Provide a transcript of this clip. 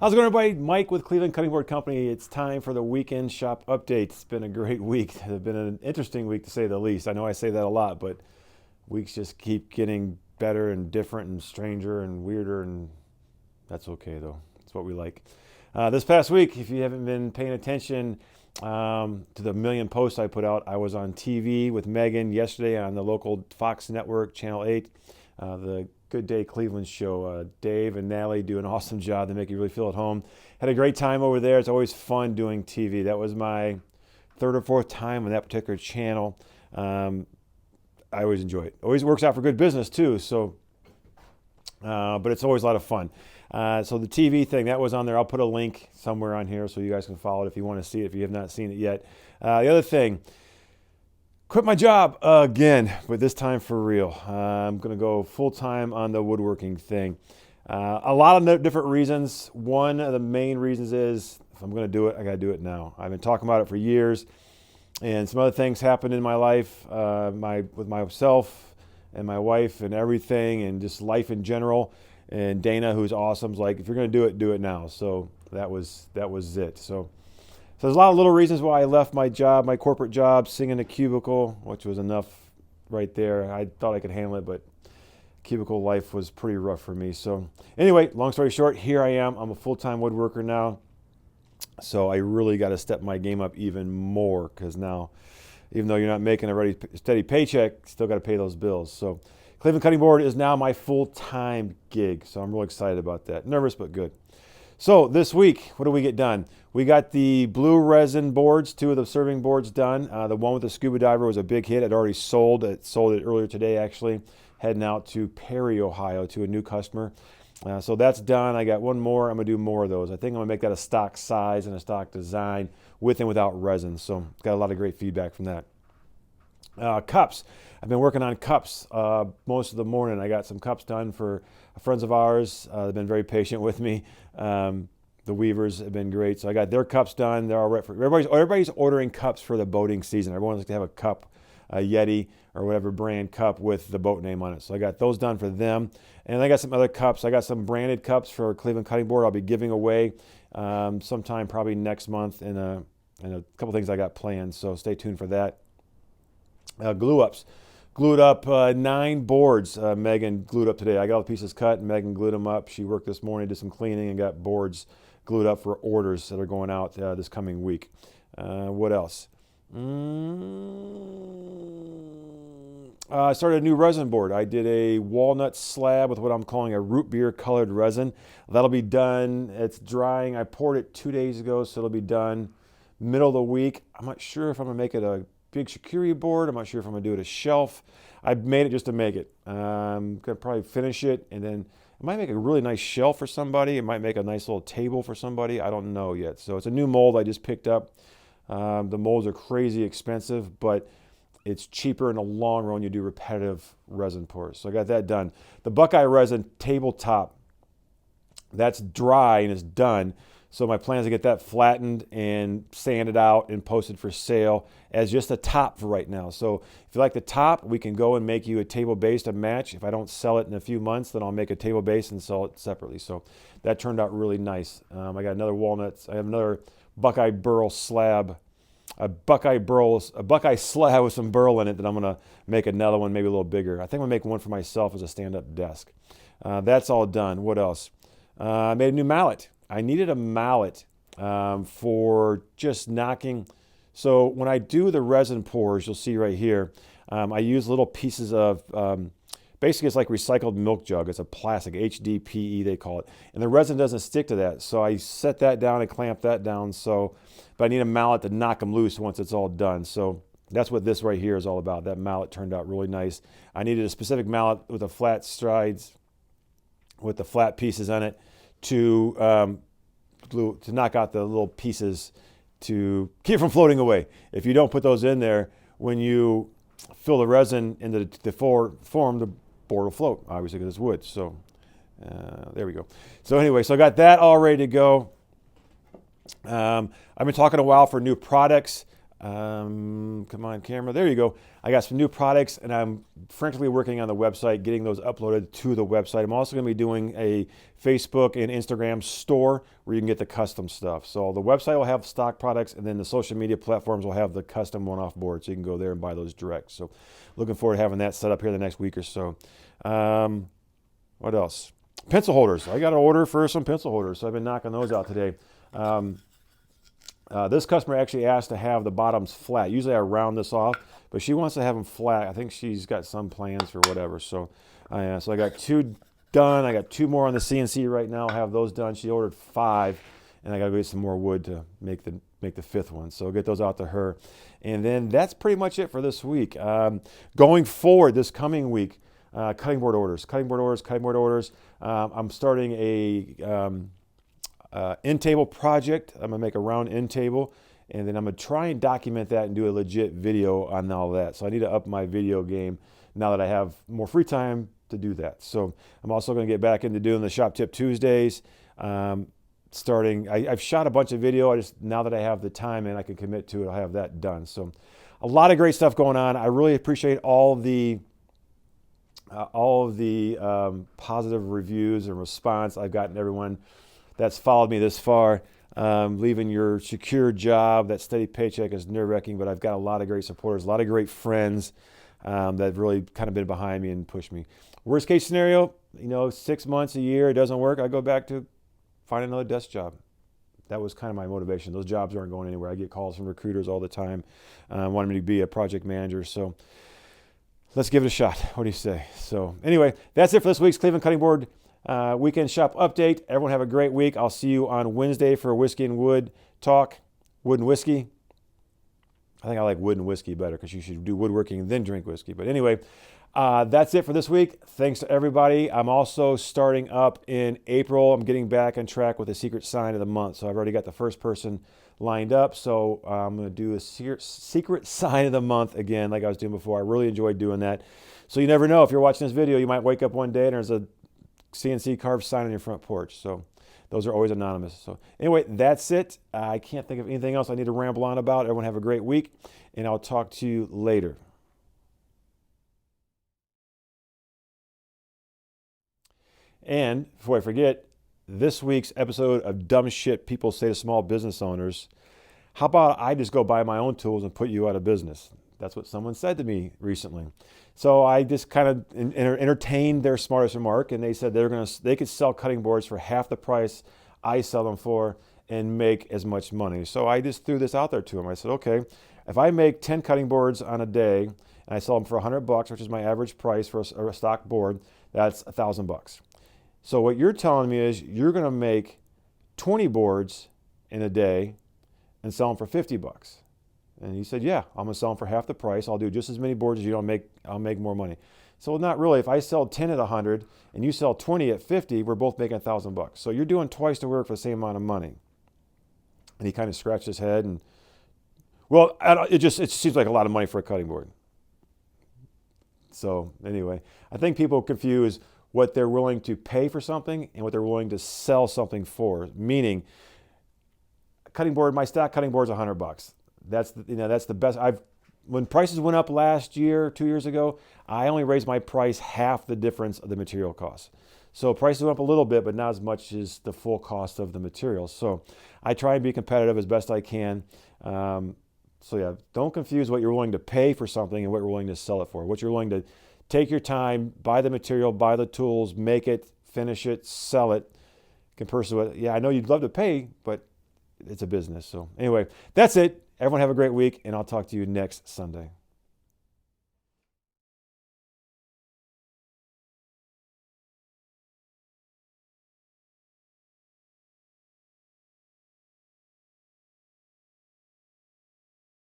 How's it going, everybody? Mike with Cleveland Cutting Board Company. It's time for the weekend shop update. It's been a great week. It's been an interesting week to say the least. I know I say that a lot, but weeks just keep getting better and different and stranger and weirder, and that's okay though. It's what we like. This past week, if you haven't been paying attention to the million posts I put out, I was on TV with Megan yesterday on the local Fox network, Channel 8, the Good Day Cleveland show. Dave and Natalie do an awesome job. They make you really feel at home. Had a great time over there. It's always fun doing TV. That was my third or fourth time on that particular channel. I always enjoy it. Always works out for good business too. So, but it's always a lot of fun. So the TV thing that was on there. I'll put a link somewhere on here so you guys can follow it if you want to see it. If you have not seen it yet. The other thing. Quit my job again, but this time for real. I'm going to go full-time on the woodworking thing. A lot of different reasons. One of the main reasons is if I'm going to do it, I got to do it now. I've been talking about it for years, and some other things happened in my life, with myself and my wife and everything, and just life in general. And Dana, who's awesome, is like, if you're going to do it now. So that was it. So there's a lot of little reasons why I left my job, my corporate job, sitting in a cubicle, which was enough right there. I thought I could handle it, but cubicle life was pretty rough for me. So anyway, long story short, here I am. I'm a full-time woodworker now. So I really got to step my game up even more because now, even though you're not making a steady paycheck, still got to pay those bills. So Cleveland Cutting Board is now my full-time gig. So I'm really excited about that. Nervous, but good. So this week, what do we get done? We got the blue resin boards, 2 of the serving boards done. The one with the scuba diver was a big hit. I'd already sold it. Sold it earlier today, actually. Heading out to Perry, Ohio, to a new customer. So that's done. I got one more. I'm going to do more of those. I think I'm going to make that a stock size and a stock design with and without resin. So got a lot of great feedback from that. Cups. I've been working on cups most of the morning. I got some cups done for friends of ours. They've been very patient with me. The weavers have been great. So I got their cups done. They're all right for everybody's ordering cups for the boating season. Everyone likes to have a cup, a Yeti or whatever brand cup with the boat name on it. So I got those done for them. And I got some other cups. I got some branded cups for Cleveland Cutting Board I'll be giving away sometime probably next month, and a couple things I got planned. So stay tuned for that. Glue ups. Glued up 9 boards. Megan glued up today. I got all the pieces cut, and Megan glued them up. She worked this morning, did some cleaning, and got boards glued up for orders that are going out this coming week. What else? I started a new resin board. I did a walnut slab with what I'm calling a root beer colored resin. That'll be done. It's drying. I poured it 2 days ago, so it'll be done middle of the week. I'm not sure if I'm going to make it a big charcuterie board. I'm not sure if I'm going to do it a shelf. I made it just to make it. I'm going to probably finish it, and then it might make a really nice shelf for somebody. It might make a nice little table for somebody. I don't know yet. So it's a new mold I just picked up. The molds are crazy expensive, but it's cheaper in the long run when you do repetitive resin pours. So I got that done. The Buckeye resin tabletop, that's dry and it's done. So my plan is to get that flattened and sanded out and posted for sale as just a top for right now. So if you like the top, we can go and make you a table base to match. If I don't sell it in a few months, then I'll make a table base and sell it separately. So that turned out really nice. I got another walnuts. I have another Buckeye burl slab, a Buckeye slab with some burl in it that I'm going to make another one, maybe a little bigger. I think I'm going to make one for myself as a stand-up desk. That's all done. What else? I made a new mallet. I needed a mallet for just knocking. So when I do the resin pours, you'll see right here, I use little pieces of, basically it's like recycled milk jug. It's a plastic, HDPE they call it. And the resin doesn't stick to that. So I set that down and clamp that down. But I need a mallet to knock them loose once it's all done. So that's what this right here is all about. That mallet turned out really nice. I needed a specific mallet with the flat strides, with the flat pieces on it, to knock out the little pieces to keep from floating away. If you don't put those in there, when you fill the resin into the form, the board will float, obviously, because it's wood. So there we go. So anyway, so I got that all ready to go. I've been talking a while for new products. Come on, camera. There you go. I got some new products, and I'm frantically working on the website, getting those uploaded to the website. I'm also going to be doing a Facebook and Instagram store where you can get the custom stuff. So the website will have stock products, and then the social media platforms will have the custom one-off boards. So you can go there and buy those direct. So looking forward to having that set up here the next week or so. What else? Pencil holders. I got an order for some pencil holders, so I've been knocking those out today. This customer actually asked to have the bottoms flat. Usually I round this off, but she wants to have them flat. I think she's got some plans for whatever. So I got 2 done. I got 2 more on the CNC right now. I'll have those done. She ordered 5, and I got to get some more wood to make the 5th one. So I'll get those out to her. And then that's pretty much it for this week. Going forward, this coming week, cutting board orders. I'm starting a end table project. I'm gonna make a round end table, and then I'm gonna try and document that and do a legit video on all that. So I need to up my video game now that I have more free time to do that. So I'm also gonna get back into doing the Shop Tip Tuesdays. I've shot a bunch of video. Now that I have the time and I can commit to it, I'll have that done. So a lot of great stuff going on. I really appreciate all of the positive reviews and response I've gotten. Everyone that's followed me this far. Leaving your secure job, that steady paycheck is nerve-wracking, but I've got a lot of great supporters, a lot of great friends that have really kind of been behind me and pushed me. Worst case scenario, 6 months, a year, it doesn't work, I go back to find another desk job. That was kind of my motivation. Those jobs aren't going anywhere. I get calls from recruiters all the time wanting me to be a project manager. So let's give it a shot. What do you say? So anyway, that's it for this week's Cleveland Cutting Board weekend shop update. Everyone have a great week. I'll see you on Wednesday for a whiskey and wood talk. Wood and whiskey. I think I like wood and whiskey better because you should do woodworking and then drink whiskey. But anyway, that's it for this week. Thanks to everybody. I'm also starting up in April. I'm getting back on track with the secret sign of the month. So I've already got the first person lined up. So I'm going to do a secret sign of the month again like I was doing before. I really enjoyed doing that. So you never know. If you're watching this video, you might wake up one day and there's a CNC carved sign on your front porch. So those are always anonymous. So anyway, that's it. I can't think of anything else I need to ramble on about. Everyone have a great week, and I'll talk to you later. And before I forget, this week's episode of Dumb Shit People Say to Small Business Owners, how about I just go buy my own tools and put you out of business? That's what someone said to me recently. So I just kind of entertained their smartest remark, and they said they could sell cutting boards for half the price I sell them for and make as much money. So I just threw this out there to them. I said, okay, if I make 10 cutting boards on a day and I sell them for $100, which is my average price for a stock board, that's $1,000. So what you're telling me is you're going to make 20 boards in a day and sell them for $50. And he said, yeah, I'm going to sell them for half the price. I'll do just as many boards as you don't make. I'll make more money. So not really. If I sell 10 at 100 and you sell 20 at 50, we're both making $1,000. So you're doing twice the work for the same amount of money. And he kind of scratched his head and, well, it seems like a lot of money for a cutting board. So anyway, I think people confuse what they're willing to pay for something and what they're willing to sell something for. Meaning, cutting board, my stock cutting board is $100. That's the best. When prices went up last year, 2 years ago, I only raised my price half the difference of the material costs. So prices went up a little bit, but not as much as the full cost of the materials. So I try and be competitive as best I can. So yeah, don't confuse what you're willing to pay for something and what you're willing to sell it for. What you're willing to take your time, buy the material, buy the tools, make it, finish it, sell it. Compared to it, yeah, I know you'd love to pay, but it's a business. So anyway, that's it. Everyone have a great week, and I'll talk to you next Sunday.